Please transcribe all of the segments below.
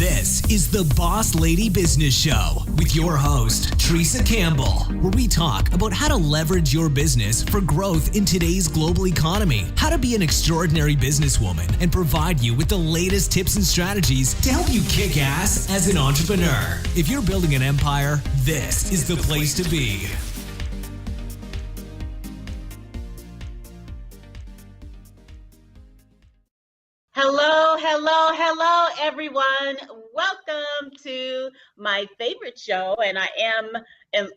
This is the Boss Lady Business Show with your host, Teresa Campbell, where we talk about how to leverage your business for growth in today's global economy, how to be an extraordinary businesswoman, and provide you with the latest tips and strategies to help you kick ass as an entrepreneur. If you're building an empire, this is the place to be. Hello, everyone. Welcome to my favorite show, and I am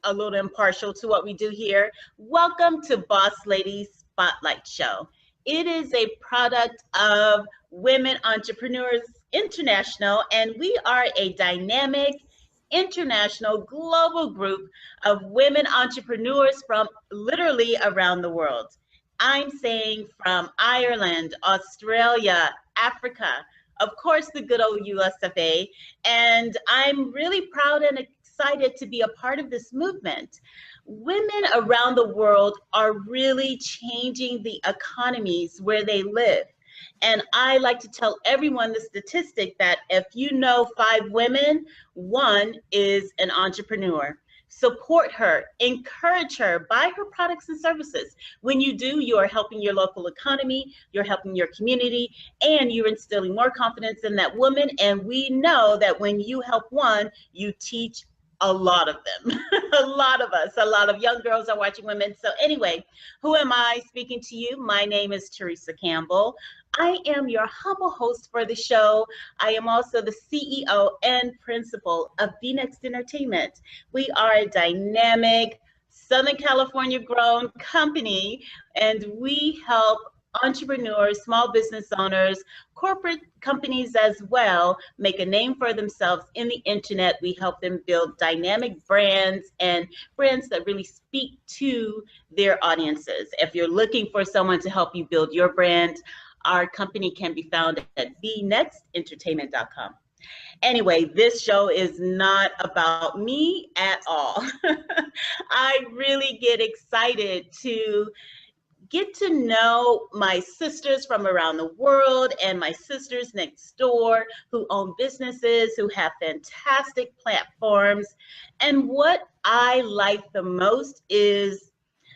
a little impartial to what we do here. Welcome to Boss Lady Spotlight Show. It is a product of Women Entrepreneurs International, and we are a dynamic, international, global group of women entrepreneurs from literally around the world. I'm saying from Ireland, Australia, Africa, of course, the good old US of A. And I'm really proud and excited to be a part of this movement. Women around the world are really changing the economies where they live. And I like to tell everyone the statistic that if you know 5 women, 1 is an entrepreneur. Support her, encourage her, buy her products and services. When you do, you are helping your local economy, you're helping your community, and you're instilling more confidence in that woman. And we know that when you help one, you teach a lot of them. A lot of us, a lot of young girls are watching women. So anyway, who am I speaking to you? My name is Teresa Campbell. I am your humble host for the show. I am also the CEO and principal of B-Next Entertainment. We are a dynamic Southern California grown company, and we help entrepreneurs, small business owners, corporate companies as well, make a name for themselves in the internet. We help them build dynamic brands and brands that really speak to their audiences. If you're looking for someone to help you build your brand, our company can be found at bnextentertainment.com. Anyway, this show is not about me at all. I really get excited to get to know my sisters from around the world and my sisters next door who own businesses, who have fantastic platforms. And what I like the most is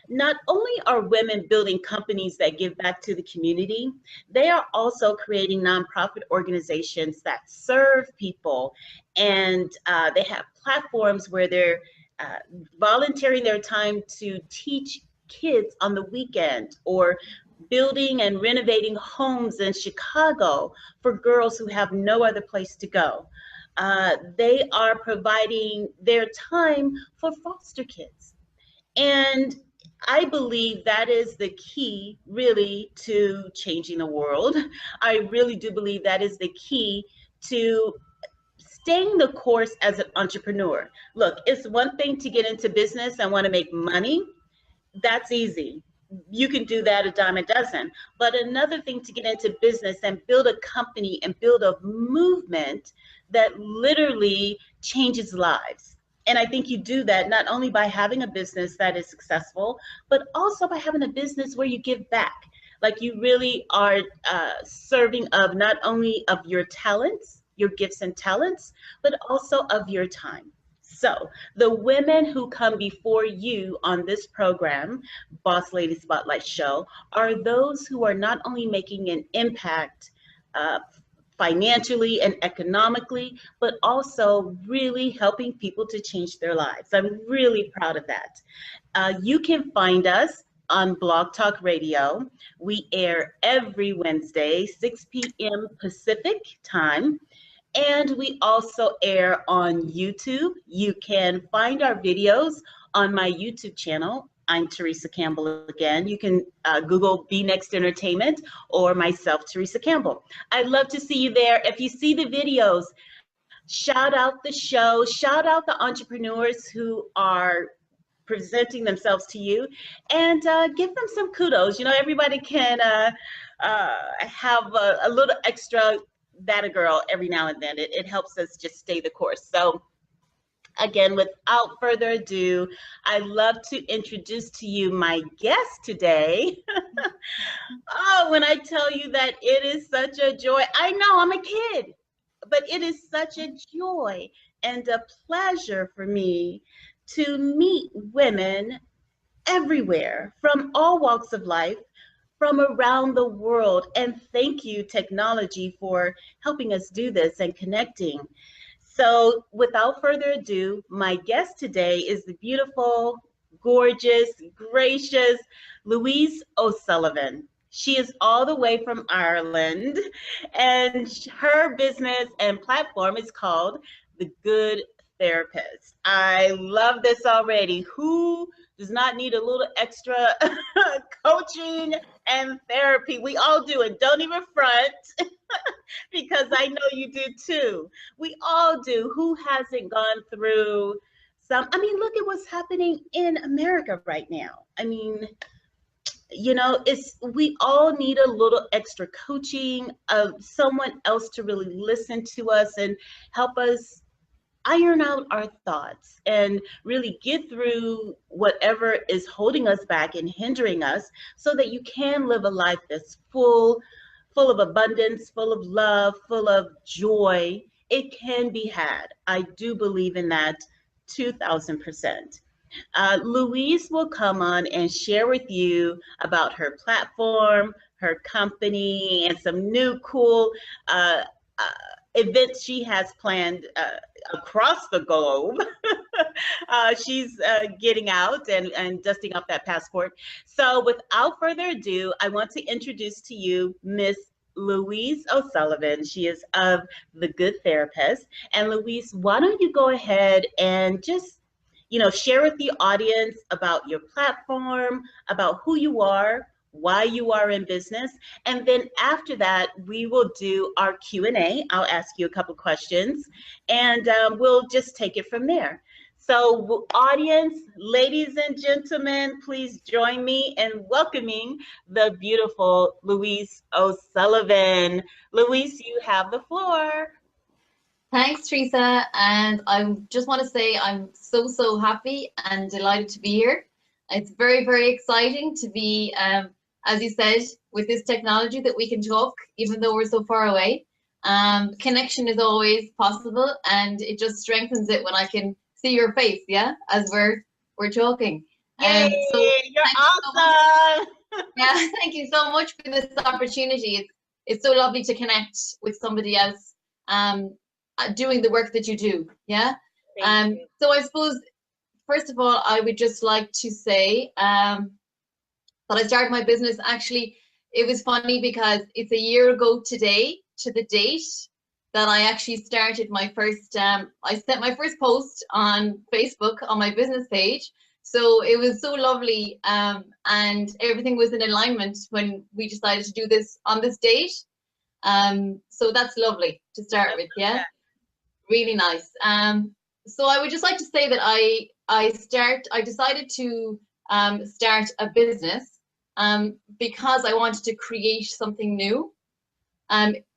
not only are women building companies that give back to the community, they are also creating nonprofit organizations that serve people. And they have platforms where they're volunteering their time to teach kids on the weekend, or building and renovating homes in Chicago for girls who have no other place to go. They are providing their time for foster kids. And I believe that is the key really to changing the world. I really do believe that is the key to staying the course as an entrepreneur. Look, it's one thing to get into business and want to make money. That's easy. You can do that a dime a dozen. But another thing to get into business and build a company and build a movement that literally changes lives. And I think you do that not only by having a business that is successful, but also by having a business where you give back. Like you really are serving of not only of your talents, your gifts and talents, but also of your time. So the women who come before you on this program, Boss Lady Spotlight Show, are those who are not only making an impact financially and economically, but also really helping people to change their lives. I'm really proud of that. You can find us on Blog Talk Radio. We air every Wednesday, 6 p.m. Pacific time. And we also air on YouTube. You can find our videos on my YouTube channel. I'm Teresa Campbell again. You can Google B-Next Entertainment or myself, Teresa Campbell. I'd love to see you there. If you see the videos, shout out the show, shout out the entrepreneurs who are presenting themselves to you, and give them some kudos. You know, everybody can have a little extra that a girl every now and then. It helps us just stay the course. So again, without further ado, I'd love to introduce to you my guest today. Oh, when I tell you that it is such a joy. I know, I'm a kid. but it is such a joy and a pleasure for me to meet women everywhere from all walks of life, from around the world. And thank you, technology, for helping us do this and connecting. So, without further ado, my guest today is the beautiful, gorgeous, gracious Louise O'Sullivan. She is all the way from Ireland, and her business and platform is called The Good Therapist. I love this already. Who does not need a little extra coaching and therapy? We all do it. Don't even front because I know you do too. We all do. Who hasn't gone through I mean, look at what's happening in America right now. I mean, we all need a little extra coaching of someone else to really listen to us and help us iron out our thoughts and really get through whatever is holding us back and hindering us so that you can live a life that's full of abundance, full of love, full of joy. It can be had. I do believe in that 2000%. Louise will come on and share with you about her platform, her company, and some new cool events she has planned across the globe. She's getting out and dusting off that passport. So without further ado, I want to introduce to you Miss Louise O'Sullivan. She is of The Good Therapist. And Louise, why don't you go ahead and just share with the audience about your platform, about who you are, why you are in business. And then after that, we will do our Q&A. I'll ask you a couple questions and we'll just take it from there. So audience, ladies and gentlemen, please join me in welcoming the beautiful Louise O'Sullivan. Louise, you have the floor. Thanks, Teresa. And I just want to say I'm so happy and delighted to be here. It's very, very exciting to be, as you said, with this technology that we can talk, even though we're so far away. Connection is always possible, and it just strengthens it when I can see your face, yeah, as we're talking. Yay, so you're awesome. Yeah, thank you so much for this opportunity. It's so lovely to connect with somebody else doing the work that you do, yeah. So I suppose, first of all, I would just like to say that I started my business. Actually, it was funny because it's a year ago today to the date that I actually started my first, I sent my first post on Facebook on my business page. So it was so lovely, and everything was in alignment when we decided to do this on this date. So that's lovely to start with, yeah? Really nice. So I would just like to say that I decided to start a business because I wanted to create something new.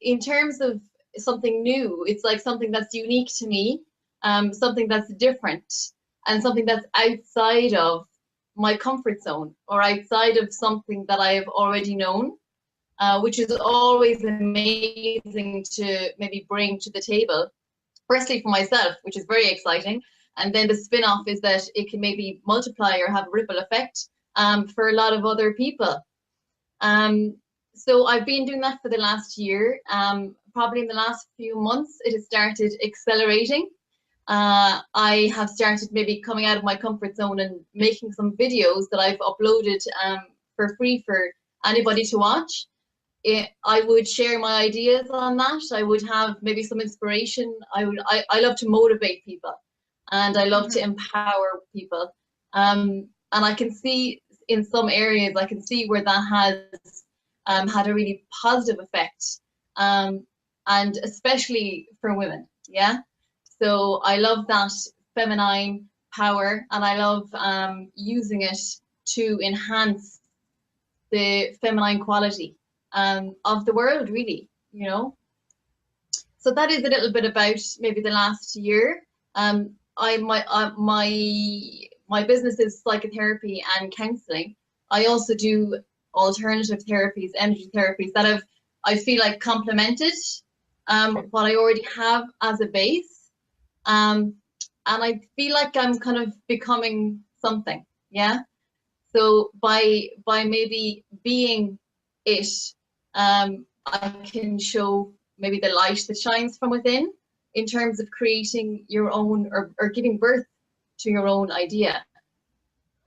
In terms of something new, it's like something that's unique to me, something that's different, and something that's outside of my comfort zone or outside of something that I have already known, which is always amazing to maybe bring to the table. Firstly, for myself, which is very exciting, and then the spin-off is that it can maybe multiply or have a ripple effect for a lot of other people. So I've been doing that for the last year. Probably in the last few months, it has started accelerating. I have started maybe coming out of my comfort zone and making some videos that I've uploaded for free for anybody to watch. I would share my ideas on that. I would have maybe some inspiration. I love to motivate people, and I love to empower people. And I can see in some areas, I can see where that has had a really positive effect, and especially for women, yeah? So I love that feminine power, and I love using it to enhance the feminine quality of the world, really, you know. So that is a little bit about maybe the last year. My business is psychotherapy and counseling. I also do alternative therapies, energy therapies that I feel like complemented what I already have as a base. And I feel like I'm kind of becoming something, yeah. So by maybe being it, I can show maybe the light that shines from within in terms of creating your own or giving birth to your own idea.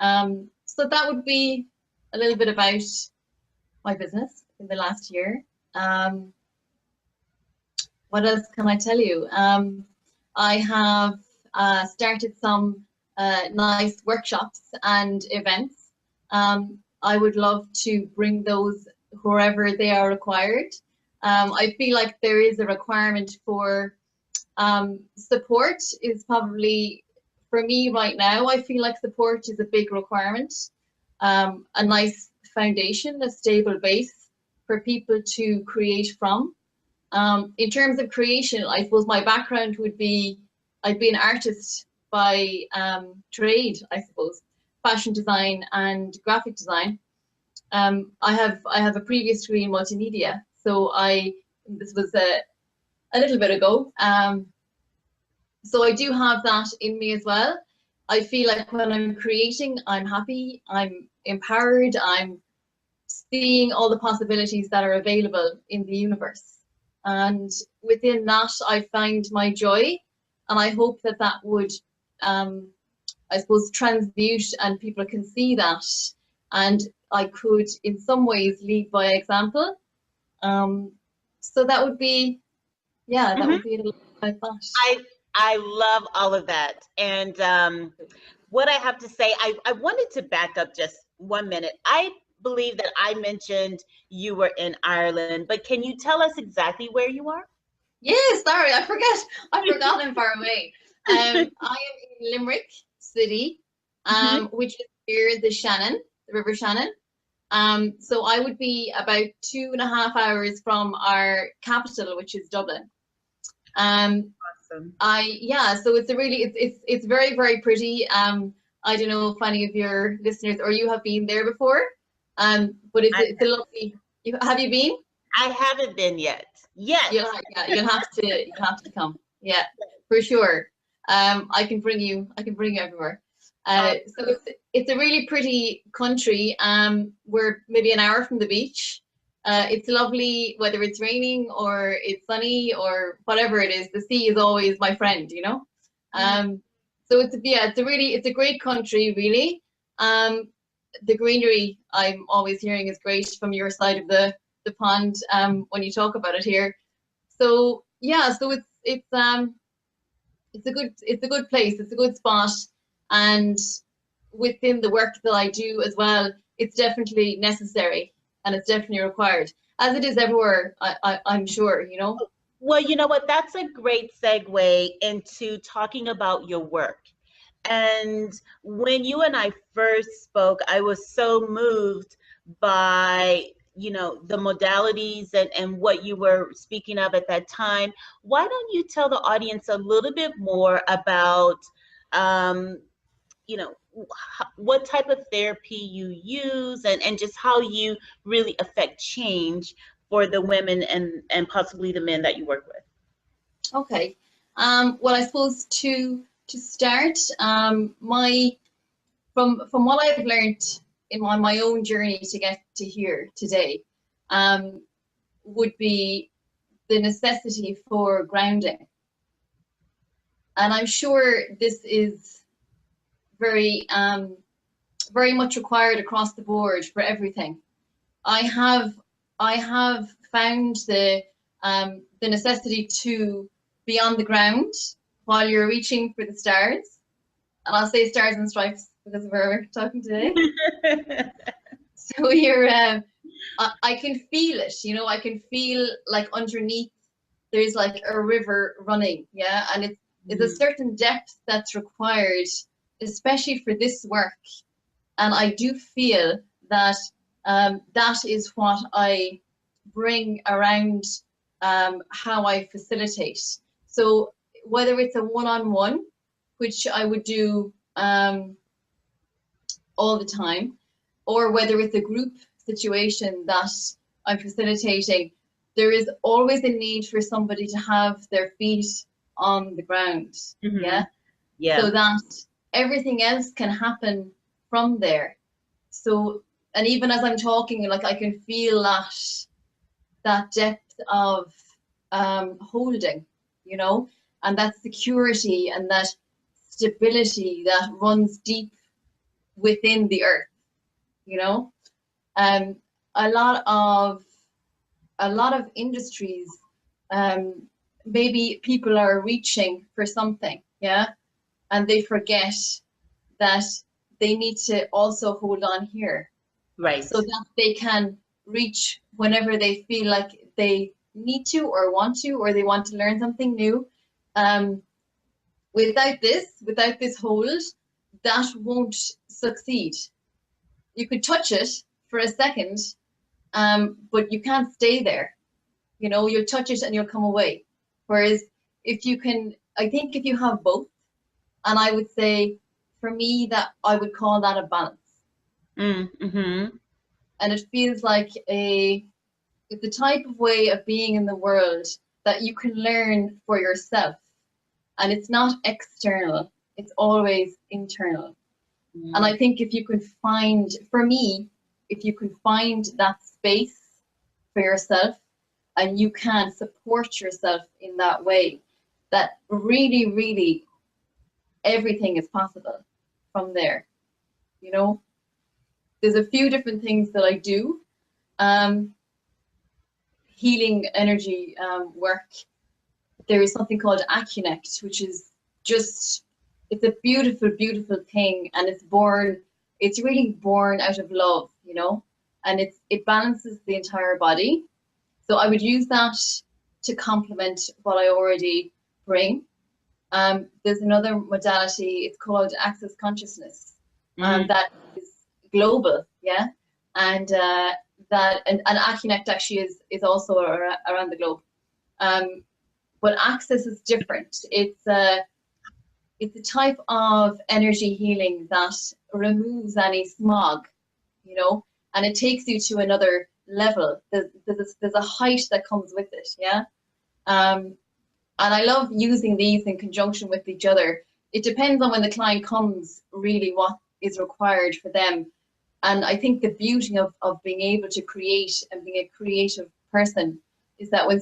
So that would be a little bit about my business in the last year. What else can I tell you? I have started some nice workshops and events. I would love to bring those wherever they are required. I feel like there is a requirement for support is probably, for me right now, I feel like support is a big requirement. A nice foundation, a stable base for people to create from. In terms of creation, I suppose my background would be, I'd be an artist by trade, I suppose, fashion design and graphic design. I have a previous degree in multimedia, so this was a little bit ago. So I do have that in me as well. I feel like when I'm creating, I'm happy, I'm empowered, I'm seeing all the possibilities that are available in the universe. And within that, I find my joy. And I hope that that would, I suppose, transmute and people can see that. And I could, in some ways, lead by example. So that would be, yeah, that would be a little like that. I love all of that. And what I have to say, I wanted to back up just 1 minute. I believe that I mentioned you were in Ireland, but can you tell us exactly where you are? Yeah, sorry, I forgot I'm far away. I am in Limerick City, which is near the Shannon, the River Shannon. So I would be about 2.5 hours from our capital, which is Dublin. Awesome. So it's very, very pretty. I don't know if any of your listeners or you have been there before, but it's a lovely. Have you been? I haven't been yet. Yes. You'll have to come. Yeah, for sure. I can bring you everywhere. So it's a really pretty country. We're maybe an hour from the beach. It's lovely, whether it's raining or it's sunny or whatever it is. The sea is always my friend, you know. So it's a great country, really. The greenery I'm always hearing is great from your side of the pond when you talk about it here. So yeah, so it's a good place. It's a good spot, and within the work that I do as well, it's definitely necessary. And it's definitely required, as it is everywhere, I'm sure, you know. Well, you know what? That's a great segue into talking about your work. And when you and I first spoke, I was so moved by, the modalities and what you were speaking of at that time. Why don't you tell the audience a little bit more about, what type of therapy you use and just how you really affect change for the women and possibly the men that you work with. Okay. Well, I suppose to start, from what I've learned on my own journey to get to here today, would be the necessity for grounding. And I'm sure this is very much required across the board for everything. I have found the necessity to be on the ground while you're reaching for the stars, and I'll say stars and stripes because we're talking today. So you're I can feel it, I can feel like underneath there's like a river running, yeah, and it's a certain depth that's required, especially for this work. And I do feel that that is what I bring around how I facilitate. So whether it's a one-on-one, which I would do all the time, or whether it's a group situation that I'm facilitating, there is always a need for somebody to have their feet on the ground. Yeah. So that everything else can happen from there. So, and even as I'm talking, like I can feel that depth of holding, you know, and that security and that stability that runs deep within the earth, you know. A lot of industries, maybe people are reaching for something, and they forget that they need to also hold on here, right, so that they can reach whenever they feel like they need to or they want to learn something new. Without this hold, that won't succeed. You could touch it for a second, but you can't stay there. You know, you'll touch it and you'll come away. Whereas if you can, I think if you have both, and I would say for me that I would call that a balance. Mm-hmm. And it feels like it's the type of way of being in the world that you can learn for yourself. And it's not external, it's always internal. And I think if you can find, for me, if you can find that space for yourself and you can support yourself in that way, that really, really everything is possible from there. You know, there's a few different things that I do. Healing energy work. There is something called Acunect, which is just, it's a beautiful, beautiful thing, and it's really born out of love, you know, and it balances the entire body. So I would use that to complement what I already bring. There's another modality, it's called Access Consciousness, that is global, and Acunect actually is also around the globe. But Access is different. It's a type of energy healing that removes any smog, you know, and it takes you to another level. There's a height that comes with it, and I love using these in conjunction with each other. It depends on when the client comes, really what is required for them. And I think the beauty of being able to create and being a creative person is that when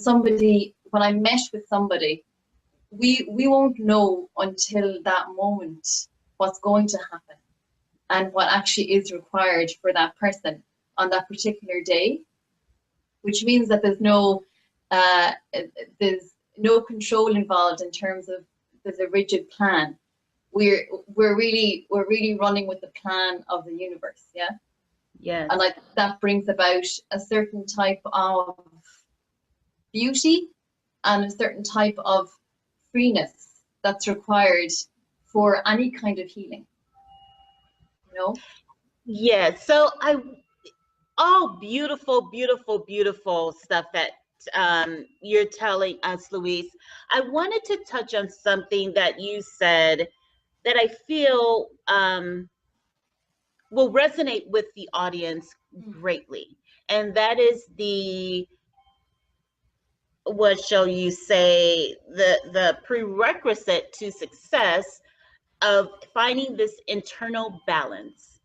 I mesh with somebody, we won't know until that moment what's going to happen and what actually is required for that person on that particular day, which means that there's no control involved in terms of there's a rigid plan. We're really running with the plan of the universe, Yes. And like that brings about a certain type of beauty and a certain type of freeness that's required for any kind of healing, you know? Yeah, so all beautiful, beautiful, beautiful stuff that you're telling us, Louise. I wanted to touch on something that you said that I feel will resonate with the audience greatly, and that is what shall you say, the prerequisite to success of finding this internal balance,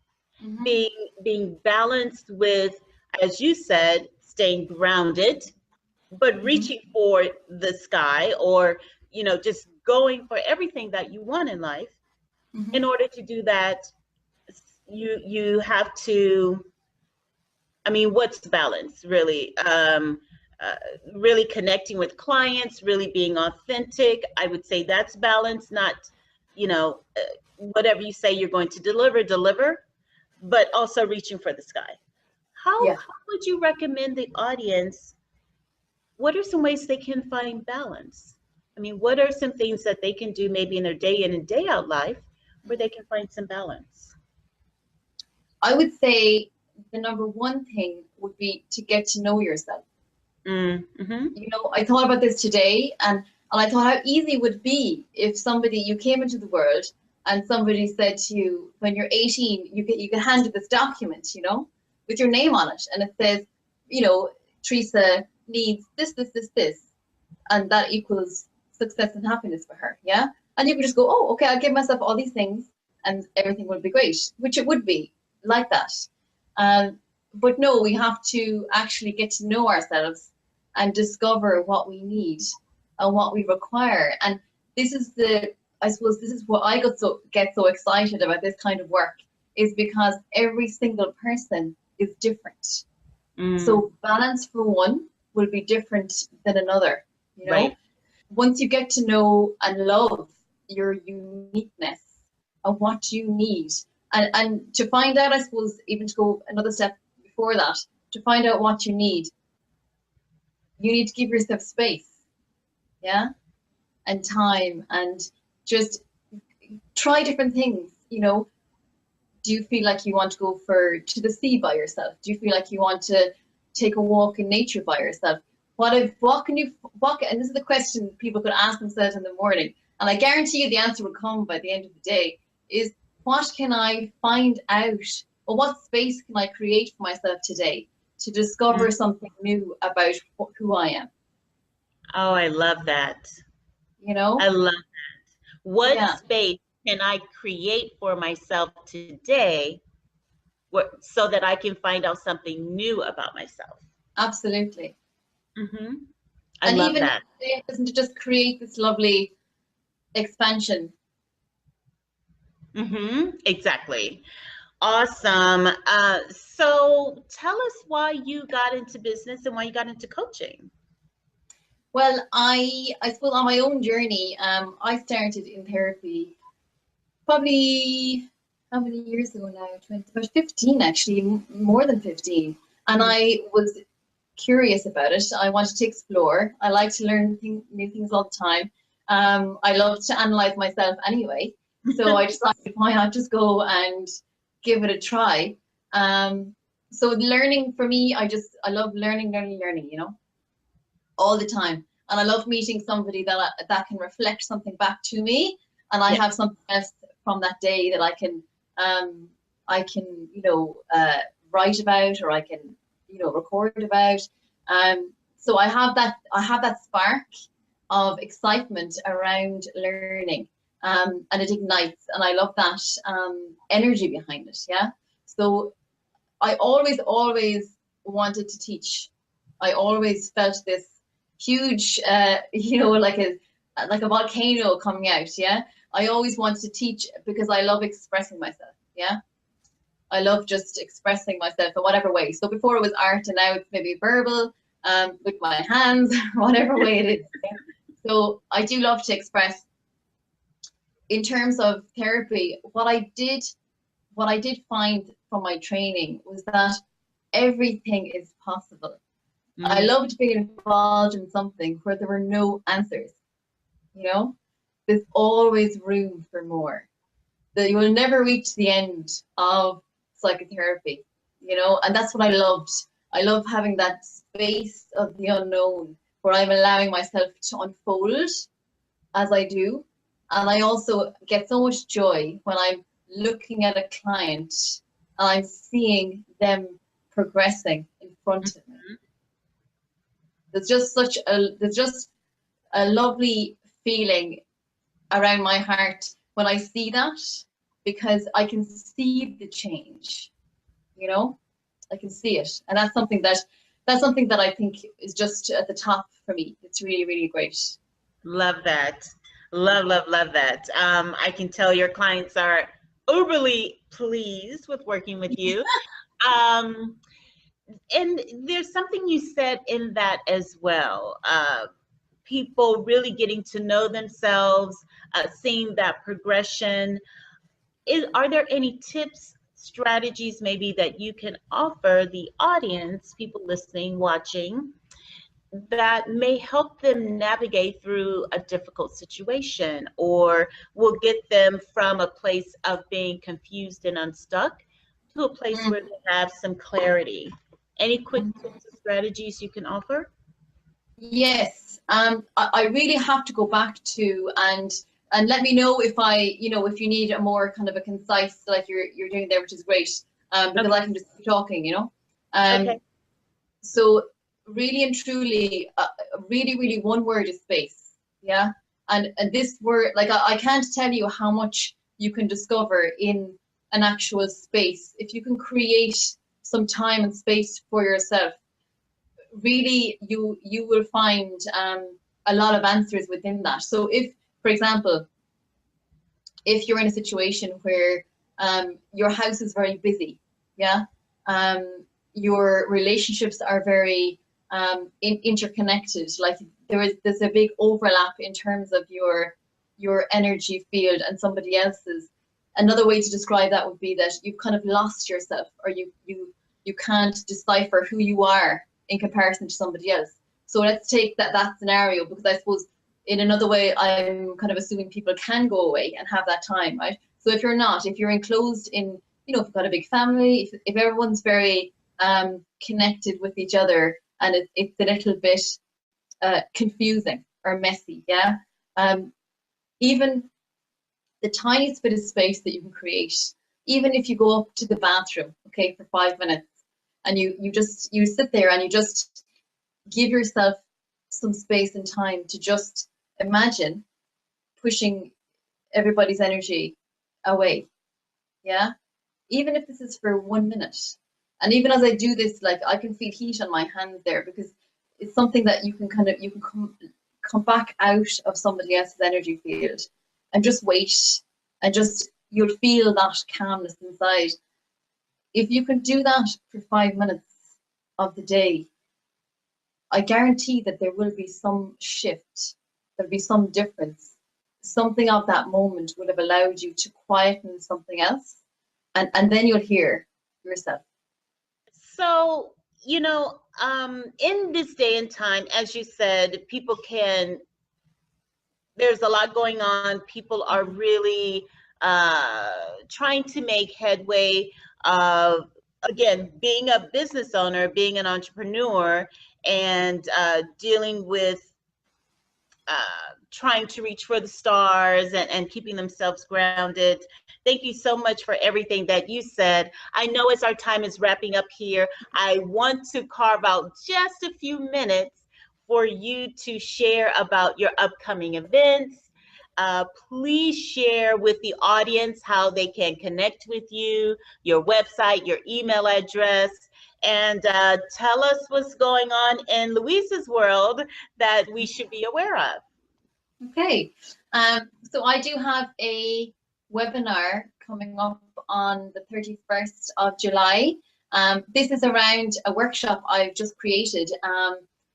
being balanced with, as you said, staying grounded, but reaching for the sky, or just going for everything that you want in life. In order to do that, you have to, I mean, what's balance really? Really connecting with clients, really being authentic. I would say that's balance, not, whatever you say you're going to deliver, but also reaching for the sky. How would you recommend the audience? What are some ways they can find balance? I mean, what are some things that they can do maybe in their day in and day out life where they can find some balance? I would say the number one thing would be to get to know yourself. Mm-hmm. You know, I thought about this today, and I thought how easy it would be if you came into the world and somebody said to you, when you're 18, you get handed this document, with your name on it, and it says, Teresa, needs this, and that equals success and happiness for her. Yeah. And you can just go, oh, okay, I'll give myself all these things and everything will be great, which it would be like that. But no, we have to actually get to know ourselves and discover what we need and what we require. And this is I suppose this is what I get so excited about this kind of work, is because every single person is different. So balance for one will be different than another, you know? Right. Once you get to know and love your uniqueness and what you need, and to find out, I suppose, even to go another step before that, to find out what you need to give yourself space, yeah, and time, and just try different things, you know. Do you feel like you want to go to the sea by yourself? Do you feel like you want to take a walk in nature by yourself? And this is the question people could ask themselves in the morning, and I guarantee you the answer will come by the end of the day, is what can I find out, or what space can I create for myself today to discover something new about who I am? Oh, I love that. You know? I love that. What space can I create for myself today so that I can find out something new about myself? Absolutely. I love that. It doesn't just create this lovely expansion. Exactly. Awesome. So tell us why you got into business and why you got into coaching. Well, I suppose on my own journey, I started in therapy probably, how many years ago now? About 15, actually, more than 15. And I was curious about it. I wanted to explore. I like to learn new things all the time. I love to analyze myself anyway. So I decided, why not just go and give it a try? So learning for me, I love learning, you know, all the time. And I love meeting somebody that can reflect something back to me, and I have something else from that day that I can you know, write about, or I can, you know, record about. So I have that spark of excitement around learning, and it ignites, and I love that energy behind it. Yeah. So I always wanted to teach. I always felt this huge, you know, like a volcano coming out. Yeah. I always wanted to teach because I love expressing myself. Yeah. I love just expressing myself in whatever way. So before it was art, and now it's maybe verbal, with my hands, whatever way it is. Yeah? So I do love to express. In terms of therapy, what I did find from my training was that everything is possible. I loved being involved in something where there were no answers. You know, there's always room for more. That you will never reach the end of psychotherapy, you know, and that's what I loved. I love having that space of the unknown where I'm allowing myself to unfold as I do. And I also get so much joy when I'm looking at a client and I'm seeing them progressing in front of me. There's just a lovely feeling around my heart when I see that, because I can see the change, you know, I can see it. And that's something that I think is just at the top for me. It's really, really great. Love that. Love that. I can tell your clients are overly pleased with working with you. And there's something you said in that as well. People really getting to know themselves, seeing that progression. Are there any tips, strategies maybe that you can offer the audience, people listening, watching, that may help them navigate through a difficult situation, or will get them from a place of being confused and unstuck to a place where they have some clarity? Any quick tips or strategies you can offer? Yes, I really have to go back to and let me know if if you need a more kind of a concise, like you're doing there, which is great, because I can just keep talking, you know. Okay. So really and truly, really one word is space. Yeah. And this word, like, I can't tell you how much you can discover in an actual space. If you can create some time and space for yourself, really you will find a lot of answers within that. So if, for example, if you're in a situation where your house is very busy, yeah, your relationships are very interconnected, like there's a big overlap in terms of your energy field and somebody else's. Another way to describe that would be that you've kind of lost yourself, or you can't decipher who you are in comparison to somebody else. So let's take that scenario, because I suppose in another way, I'm kind of assuming people can go away and have that time, right? So if you're enclosed in, if you've got a big family, if everyone's very connected with each other, and it's a little bit confusing or messy, yeah? Even the tiniest bit of space that you can create, even if you go up to the bathroom, okay, for 5 minutes, and you sit there and you just give yourself some space and time to just imagine pushing everybody's energy away, yeah? Even if this is for 1 minute. And even as I do this, like, I can feel heat on my hands there, because it's something that you can come back out of somebody else's energy field and just wait, and just, you'll feel that calmness inside. If you can do that for 5 minutes of the day, I guarantee that there will be some shift, there'll be some difference. Something of that moment would have allowed you to quieten something else, and then you'll hear yourself. So, in this day and time, as you said, there's a lot going on. People are really trying to make headway of, again, being a business owner, being an entrepreneur, and dealing with trying to reach for the stars and keeping themselves grounded. Thank you so much for everything that you said. I know as our time is wrapping up here, I want to carve out just a few minutes for you to share about your upcoming events. Please share with the audience how they can connect with you, your website, your email address, and tell us what's going on in Louise's world that we should be aware of. Okay, so I do have a webinar coming up on the 31st of July. This is around a workshop I've just created.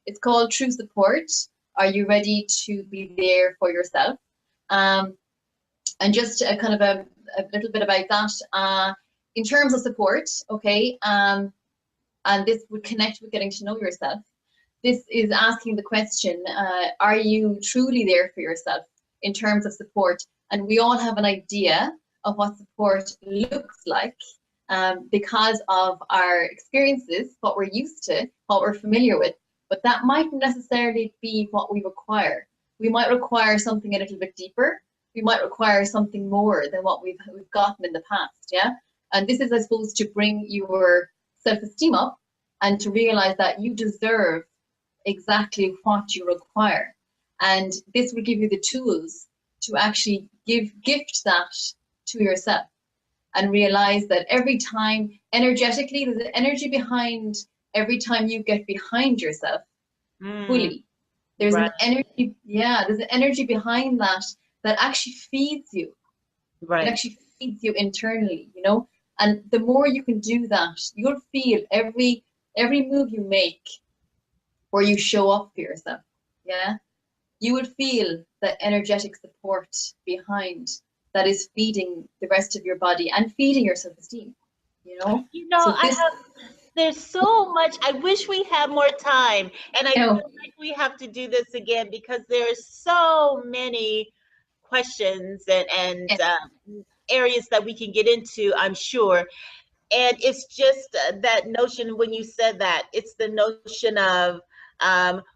It's called True Support. Are you ready to be there for yourself? And just a kind of a little bit about that. In terms of support, okay, and this would connect with getting to know yourself. This is asking the question, are you truly there for yourself in terms of support? And we all have an idea of what support looks like because of our experiences, what we're used to, what we're familiar with, but that mightn't necessarily be what we require. We might require something a little bit deeper. We might require something more than what we've gotten in the past, yeah? And this is, I suppose, to bring your self-esteem up and to realize that you deserve exactly what you require. And this will give you the tools to actually gift that to yourself, and realize that every time, energetically, there's an energy behind every time you get behind yourself fully. There's an energy, there's an energy behind that actually feeds you. Right. It actually feeds you internally, And the more you can do that, you'll feel every move you make where you show up for yourself, yeah? You would feel the energetic support behind that is feeding the rest of your body and feeding your self-esteem, So there's so much. I wish we had more time, and I feel like we have to do this again, because there's so many questions and areas that we can get into, I'm sure. And it's just that notion, when you said that, it's the notion of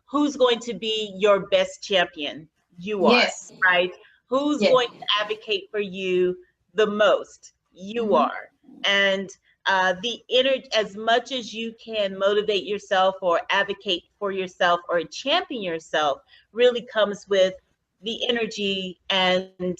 who's going to be your best champion? You are, right? Who's going to advocate for you the most? You are. And the energy, as much as you can motivate yourself or advocate for yourself or champion yourself, really comes with the energy and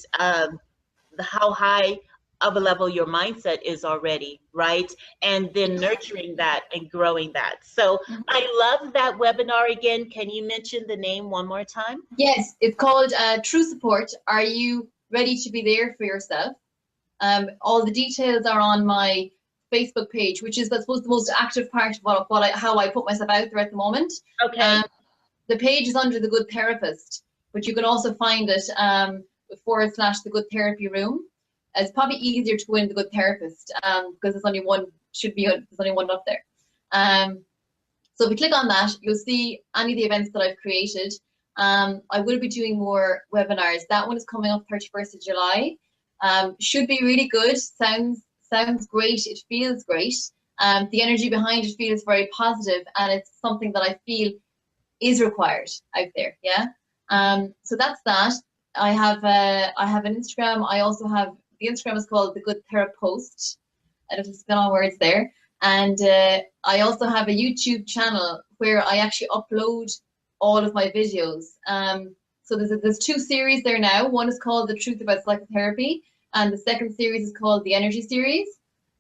how high of a level your mindset is already, right? And then nurturing that and growing that. So I love that webinar. Again, can you mention the name one more time? Yes, it's called True Support. Are you ready to be there for yourself? All the details are on my Facebook page, which is, I suppose, the most active part of how I put myself out there at the moment. Okay. The page is under The Good Therapist, but you can also find it / The Good Therapy Room. It's probably easier to go in The Good Therapist because there's only one, there's only one up there. So if you click on that, you'll see any of the events that I've created. I will be doing more webinars. That one is coming up 31st of July. Should be really good. Sounds great. It feels great. The energy behind it feels very positive, and it's something that I feel is required out there. Yeah. So that's that. I have an Instagram. I also have, the Instagram is called The Good Therapist. I don't spell on words there. And I also have a YouTube channel where I actually upload all of my videos. So there's 2 series there now. One is called The Truth About Psychotherapy, and the second series is called The Energy Series.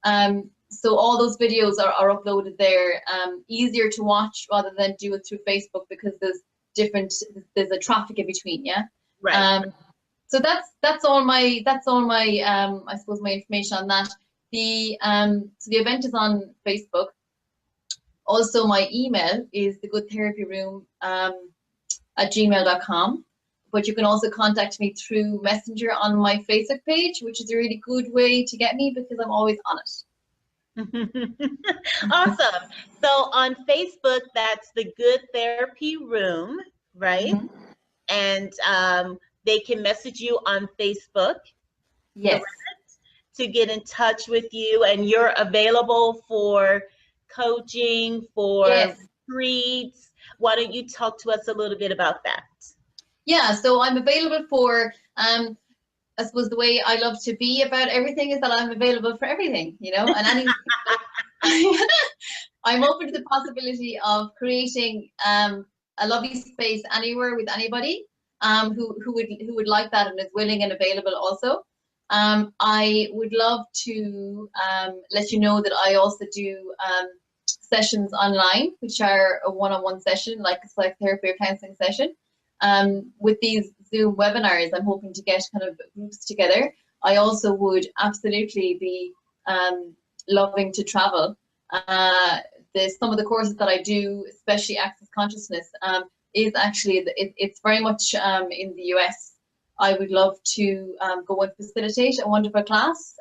So all those videos are uploaded there. Easier to watch rather than do it through Facebook because there's a traffic in between. Yeah. Right. So that's all my I suppose my information on that. So the event is on Facebook. Also, my email is thegoodtherapyroom @gmail.com. But you can also contact me through Messenger on my Facebook page, which is a really good way to get me because I'm always on it. Awesome. So on Facebook, that's The Good Therapy Room, right? And they can message you on Facebook. Yes. To get in touch with you, and you're available for coaching, for retreats. Why don't you talk to us a little bit about that? Yeah, so I'm available for, I suppose the way I love to be about everything is that I'm available for everything, you know, and I'm open to the possibility of creating a lovely space anywhere with anybody who would like that and is willing and available also. I would love to let you know that I also do sessions online, which are a one-on-one session, like a psychotherapy or counseling session. With these Zoom webinars, I'm hoping to get kind of groups together. I also would absolutely be loving to travel. Some of the courses that I do, especially Access Consciousness, is actually, it's very much in the US. I would love to go and facilitate a wonderful class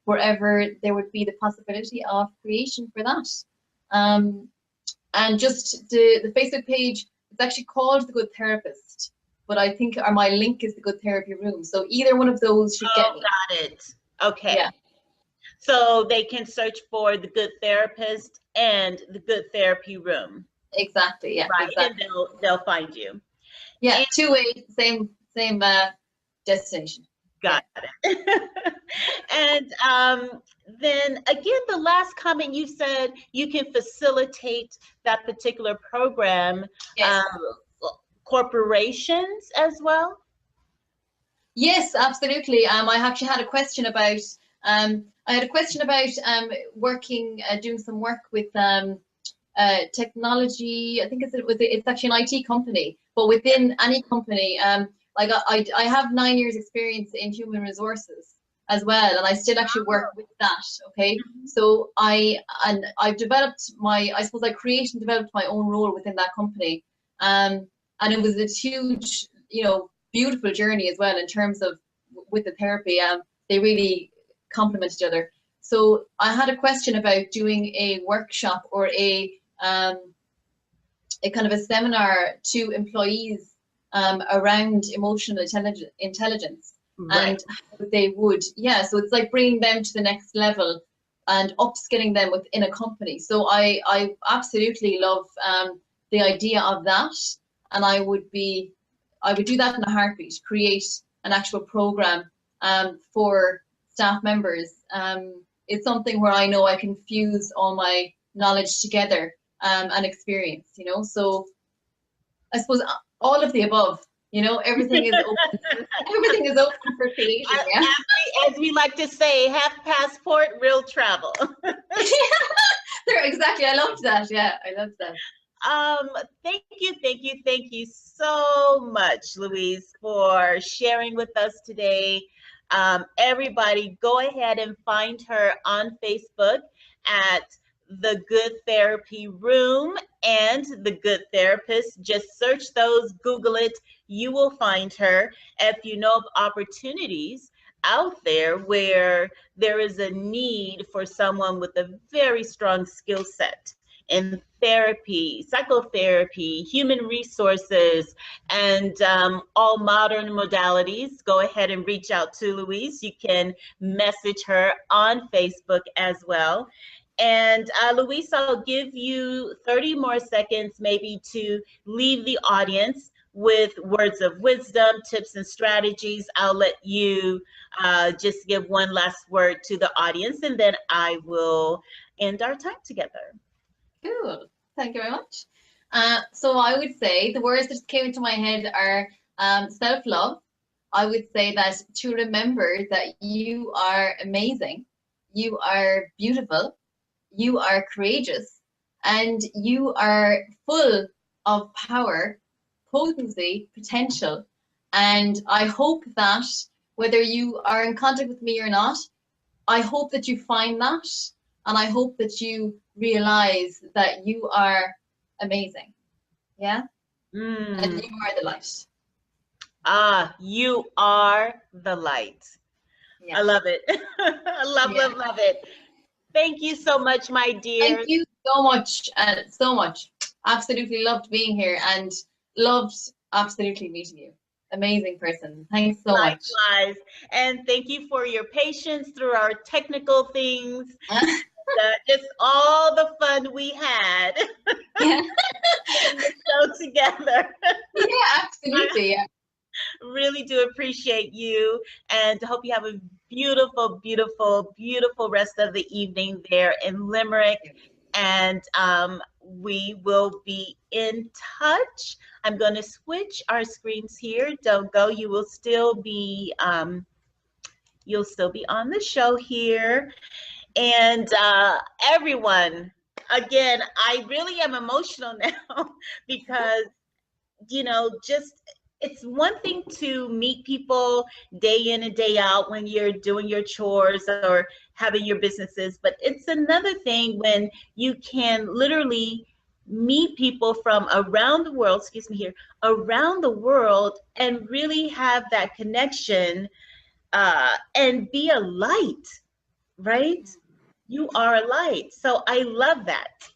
wherever there would be the possibility of creation for that. And just the Facebook page, it's actually called The Good Therapist, but I think my link is The Good Therapy Room. So either one of those should get me. Got it. Okay. Yeah. So they can search for The Good Therapist and The Good Therapy Room. Exactly. Yeah. Right. Exactly. And they'll find you. Yeah. And 2 ways, same destination. Got it. And then again, the last comment you said, you can facilitate that particular program, Yes. Corporations as well? Yes, absolutely. I actually had a question about working, doing some work with technology. I think it's actually an IT company, but within any company, like I have 9 years experience in human resources as well, and I still actually work with that. Okay, so I've developed I suppose I created and developed my own role within that company, and it was a huge, beautiful journey as well in terms of with the therapy. They really complement each other. So I had a question about doing a workshop or a kind of a seminar to employees around emotional intelligence. Right. And how they would, so it's like bringing them to the next level and upskilling them within a company. So I absolutely love the idea of that, and I would do that in a heartbeat. Create an actual program for staff members. it's something where I know I can fuse all my knowledge together and experience, you know. So I suppose all of the above, you know, everything is open. Everything is open for creation. Yeah. As we like to say, half passport, real travel. Exactly. I love that. Yeah, I love that. Thank you so much, Louise, for sharing with us today. Everybody, go ahead and find her on Facebook at The Good Therapy Room and The Good Therapist. Just search those, Google it, you will find her. If you know of opportunities out there where there is a need for someone with a very strong skill set in therapy, psychotherapy, human resources, and all modern modalities, go ahead and reach out to Louise. You can message her on Facebook as well. And Louise, I'll give you 30 more seconds maybe to leave the audience with words of wisdom, tips, and strategies. I'll let you just give one last word to the audience, and then I will end our time together. Cool. Thank you very much. So I would say the words that came into my head are self-love. I would say that to remember that you are amazing, you are beautiful, you are courageous, and you are full of power, potency, potential. And I hope that whether you are in contact with me or not, I hope that you find that, and I hope that you realize that you are amazing. Yeah? And you are the light. You are the light. Yeah. I love it. I love it. Thank you so much, my dear. Thank you so much. So much. Absolutely loved being here and loved absolutely meeting you. Amazing person. Thanks so much. Likewise. And thank you for your patience through our technical things. Just all the fun we had in the show together. Yeah, absolutely. Yeah. Really do appreciate you, and hope you have a beautiful, beautiful, beautiful rest of the evening there in Limerick. And we will be in touch. I'm going to switch our screens here. Don't go. You will still be you'll still be on the show here. And everyone, again, I really am emotional now because, you know, just it's one thing to meet people day in and day out when you're doing your chores or having your businesses, but it's another thing when you can literally meet people from around the world, around the world, and really have that connection and be a light, right? You are a light. So I love that.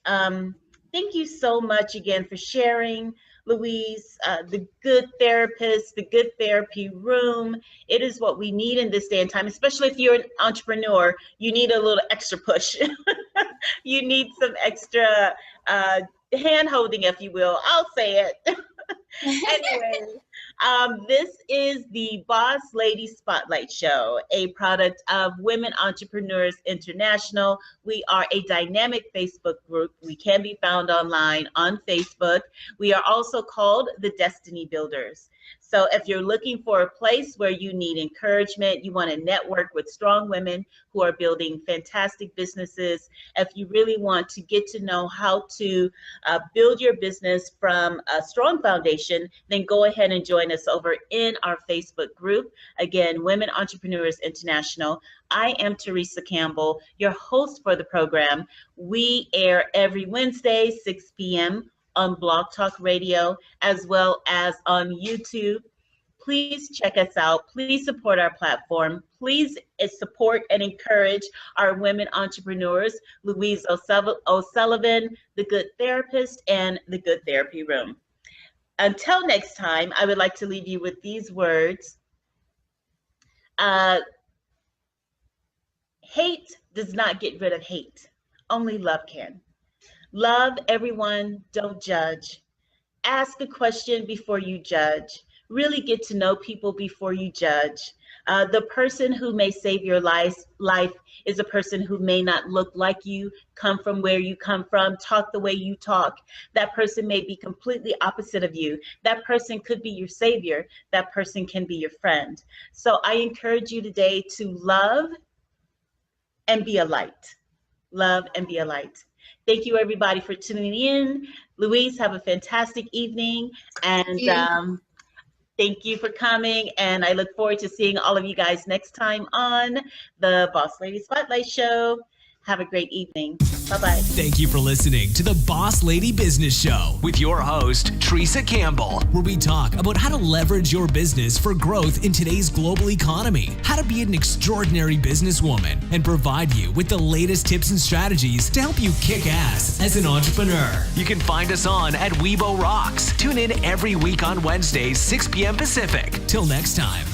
Thank you so much again for sharing, Louise. The Good Therapist, the Good Therapy Room. It is what we need in this day and time, especially if you're an entrepreneur. You need a little extra push. You need some extra hand holding, if you will. I'll say it. Anyway, this is the Boss Lady Spotlight Show, a product of Women Entrepreneurs International. We are a dynamic Facebook group. We can be found online on Facebook. We are also called the Destiny Builders. So if you're looking for a place where you need encouragement, you want to network with strong women who are building fantastic businesses, if you really want to get to know how to build your business from a strong foundation, then go ahead and join us over in our Facebook group. Again, Women Entrepreneurs International. I am Teresa Campbell, your host for the program. We air every Wednesday, 6 p.m. on Blog Talk Radio, as well as on YouTube. Please check us out. Please support our platform. Please support and encourage our women entrepreneurs, Louise O'Sullivan, The Good Therapist, and The Good Therapy Room. Until next time, I would like to leave you with these words. Hate does not get rid of hate. Only love can. Love everyone, don't judge. Ask a question before you judge. Really get to know people before you judge. The person who may save your life is a person who may not look like you, come from where you come from, talk the way you talk. That person may be completely opposite of you. That person could be your savior. That person can be your friend. So I encourage you today to love and be a light. Love and be a light. Thank you, everybody, for tuning in. Louise, have a fantastic evening. And thank you for coming. And I look forward to seeing all of you guys next time on the Boss Lady Spotlight Show. Have a great evening. Bye-bye. Thank you for listening to the Boss Lady Business Show with your host, Teresa Campbell, where we talk about how to leverage your business for growth in today's global economy, how to be an extraordinary businesswoman, and provide you with the latest tips and strategies to help you kick ass as an entrepreneur. You can find us on at Weibo Rocks. Tune in every week on Wednesdays, 6 p.m. Pacific. Till next time.